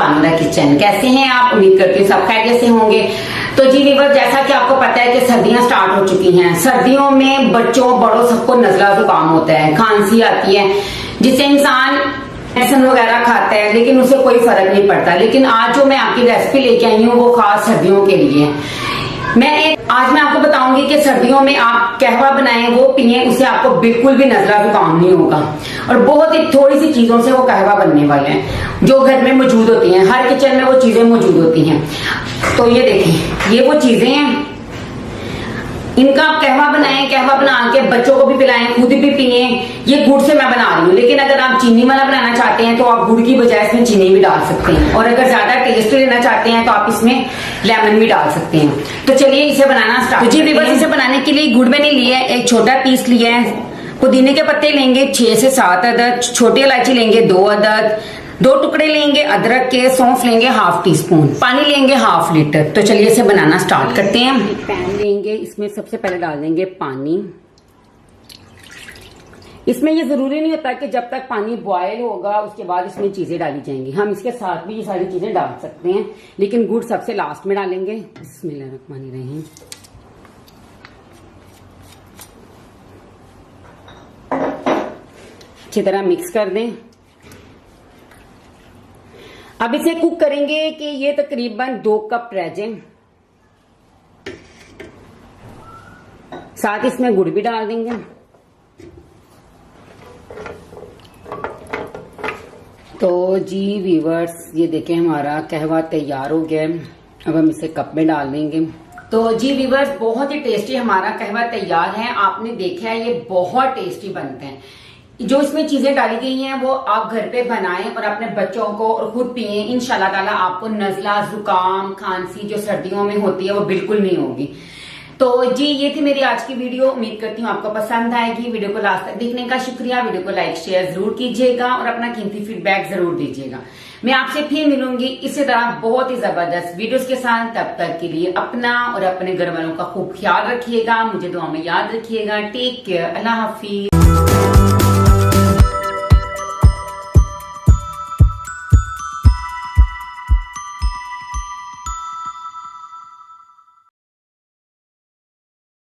बानोरा kitchen. कैसे हैं आप? उम्मीद करती हूँ सब खैरियत से होंगे। तो जी व्यूअर्स, जैसा कि आपको पता है कि सर्दियां स्टार्ट हो चुकी हैं। सर्दियों में बच्चों बड़ों सबको नजला जुकाम होता है, खांसी आती है, जिससे इंसान मेडिसिन वगैरह खाता है लेकिन उसे कोई फर्क नहीं पड़ता। लेकिन आज जो मैं आपकी रेसिपी लेके आई हूँ वो खास सर्दियों के लिए। आज मैं आपको बताऊंगी कि सर्दियों में आप कहवा बनाएं, वो पिए, उससे आपको बिल्कुल भी नजला जुकाम नहीं होगा। और बहुत ही थोड़ी सी चीजों से वो कहवा बनने वाले हैं जो घर में मौजूद होती हैं। हर किचन में वो चीजें मौजूद होती हैं। तो ये देखें, ये वो चीजें हैं, इनका आप कहवा बनाएं, कहवा बना के बच्चों को भी पिलाएं, खुद भी पिए। ये गुड़ से मैं बना रही हूँ, लेकिन अगर आप चीनी वाला बनाना चाहते हैं तो आप गुड़ की बजाय इसमें चीनी भी डाल सकते हैं। और अगर ज्यादा टेस्ट लेना चाहते हैं तो आप इसमें लेमन भी डाल सकते हैं। तो चलिए इसे बनाना स्टार्ट। जी व्यूअर्स, इसे बनाने के लिए गुड़ मैंने लिया है, एक छोटा पीस लिया है। पुदीने के पत्ते लेंगे 6 से 7 अदद, छोटी इलायची लेंगे 2 अदद, 2 टुकड़े लेंगे अदरक के, सौंफ लेंगे ½ टीस्पून, पानी लेंगे ½ लीटर। तो चलिए इसे बनाना स्टार्ट करते हैं। पैन लेंगे, इसमें सबसे पहले डाल देंगे पानी। इसमें ये जरूरी नहीं होता कि जब तक पानी बॉयल होगा उसके बाद इसमें चीजें डाली जाएंगी। हम इसके साथ भी ये सारी चीजें डाल सकते हैं, लेकिन गुड़ सबसे लास्ट में डालेंगे। बिस्मिल्लाहिर्रहमानिर्रहीम। अच्छी तरह मिक्स कर दें। अब इसे कुक करेंगे कि ये तकरीबन 2 कप रह जाए। साथ इसमें गुड़ भी डाल देंगे। तो जी व्यूअर्स, ये देखें हमारा कहवा तैयार हो गया है। अब हम इसे कप में डाल देंगे। तो जी व्यूअर्स, बहुत ही टेस्टी हमारा कहवा तैयार है। आपने देखा है ये बहुत टेस्टी बनते हैं। जो इसमें चीजें डाली गई हैं वो आप घर पे बनाएं और अपने बच्चों को और खुद पिए। इंशाल्लाह ताला आपको नजला, जुकाम, खांसी जो सर्दियों में होती है वो बिल्कुल नहीं होगी। तो जी ये थी मेरी आज की वीडियो। उम्मीद करती हूँ आपको पसंद आएगी। वीडियो को लास्ट तक देखने का शुक्रिया। वीडियो को लाइक शेयर जरूर कीजिएगा और अपना कीमती फीडबैक जरूर दीजिएगा। मैं आपसे फिर मिलूंगी इसी तरह बहुत ही जबरदस्त वीडियोस के साथ। तब तक के लिए अपना और अपने घर वालों का खूब ख्याल रखिएगा। मुझे दुआ में याद रखिएगा। Take care. अल्लाह हाफिज।